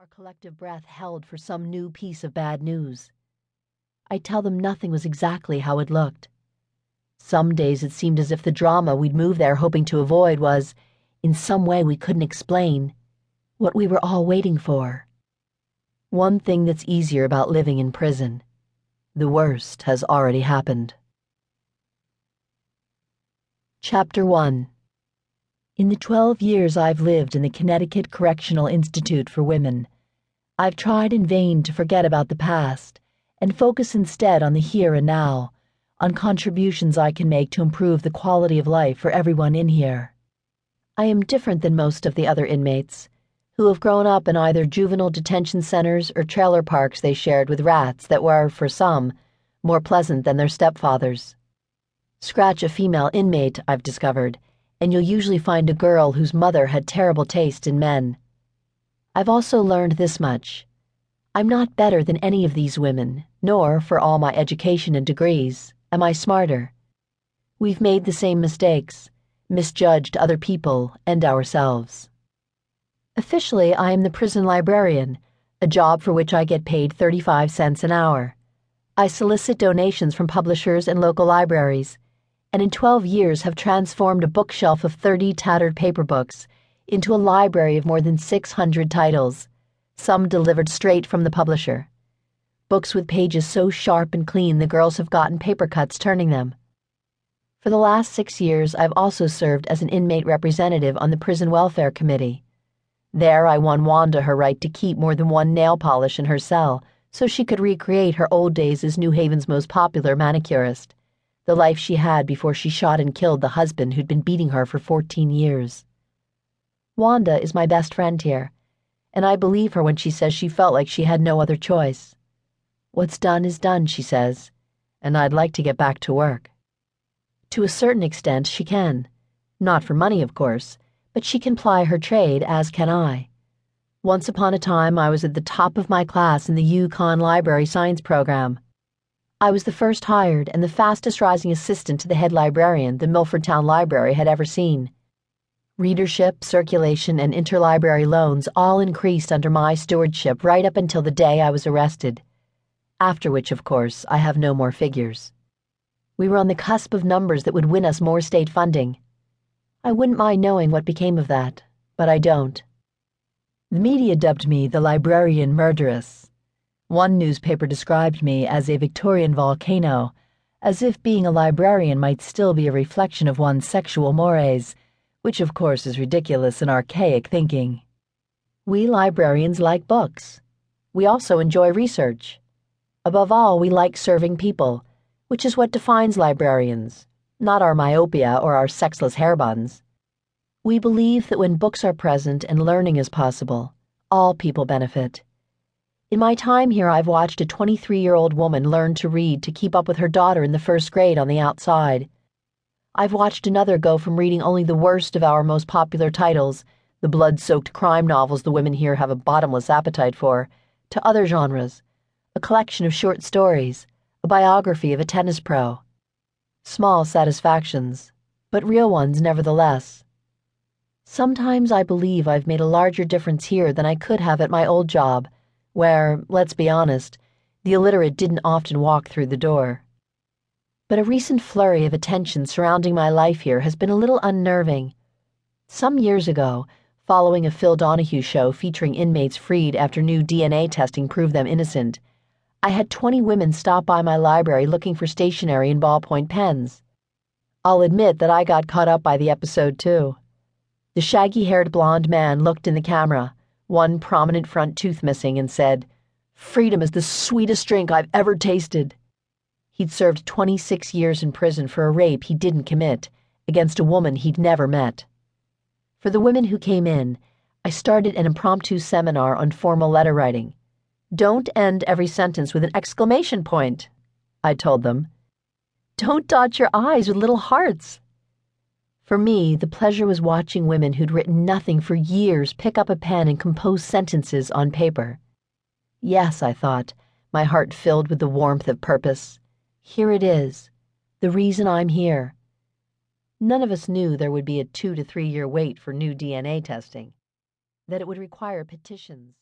Our collective breath held for some new piece of bad news. I'd tell them nothing was exactly how it looked. Some days it seemed as if the drama we'd moved there hoping to avoid was, in some way we couldn't explain, what we were all waiting for. One thing that's easier about living in prison: the worst has already happened. Chapter 1. In the 12 years I've lived in the Connecticut Correctional Institute for Women, I've tried in vain to forget about the past and focus instead on the here and now, on contributions I can make to improve the quality of life for everyone in here. I am different than most of the other inmates, who have grown up in either juvenile detention centers or trailer parks they shared with rats that were, for some, more pleasant than their stepfathers. Scratch a female inmate, I've discovered, and you'll usually find a girl whose mother had terrible taste in men. I've also learned this much: I'm not better than any of these women, nor, for all my education and degrees, am I smarter. We've made the same mistakes, misjudged other people and ourselves. Officially, I am the prison librarian, a job for which I get paid 35 cents an hour. I solicit donations from publishers and local libraries, and in 12 years have transformed a bookshelf of 30 tattered paper books into a library of more than 600 titles, some delivered straight from the publisher. Books with pages so sharp and clean the girls have gotten paper cuts turning them. For the last 6 years, I've also served as an inmate representative on the Prison Welfare Committee. There I won Wanda her right to keep more than one nail polish in her cell so she could recreate her old days as New Haven's most popular manicurist, the life she had before she shot and killed the husband who'd been beating her for 14 years. Wanda is my best friend here, and I believe her when she says she felt like she had no other choice. What's done is done, she says, and I'd like to get back to work. To a certain extent, she can. Not for money, of course, but she can ply her trade, as can I. Once upon a time, I was at the top of my class in the UConn Library Science program. I was the first hired and the fastest rising assistant to the head librarian the Milford Town Library had ever seen. Readership, circulation, and interlibrary loans all increased under my stewardship right up until the day I was arrested, after which, of course, I have no more figures. We were on the cusp of numbers that would win us more state funding. I wouldn't mind knowing what became of that, but I don't. The media dubbed me the librarian murderess. One newspaper described me as a Victorian volcano, as if being a librarian might still be a reflection of one's sexual mores, which of course is ridiculous and archaic thinking. We librarians like books. We also enjoy research. Above all, we like serving people, which is what defines librarians, not our myopia or our sexless hair buns. We believe that when books are present and learning is possible, all people benefit. In my time here, I've watched a 23-year-old woman learn to read to keep up with her daughter in the first grade on the outside. I've watched another go from reading only the worst of our most popular titles, the blood-soaked crime novels the women here have a bottomless appetite for, to other genres, a collection of short stories, a biography of a tennis pro. Small satisfactions, but real ones nevertheless. Sometimes I believe I've made a larger difference here than I could have at my old job, where, let's be honest, the illiterate didn't often walk through the door. But a recent flurry of attention surrounding my life here has been a little unnerving. Some years ago, following a Phil Donahue show featuring inmates freed after new DNA testing proved them innocent, I had 20 women stop by my library looking for stationery and ballpoint pens. I'll admit that I got caught up by the episode, too. The shaggy-haired blonde man looked in the camera, one prominent front tooth missing, and said, "Freedom is the sweetest drink I've ever tasted." He'd served 26 years in prison for a rape he didn't commit, against a woman he'd never met. For the women who came in, I started an impromptu seminar on formal letter writing. Don't end every sentence with an exclamation point, I told them. Don't dot your I's with little hearts. For me, the pleasure was watching women who'd written nothing for years pick up a pen and compose sentences on paper. Yes, I thought, my heart filled with the warmth of purpose. Here it is, the reason I'm here. None of us knew there would be a 2 to 3 year wait for new DNA testing, that it would require petitions.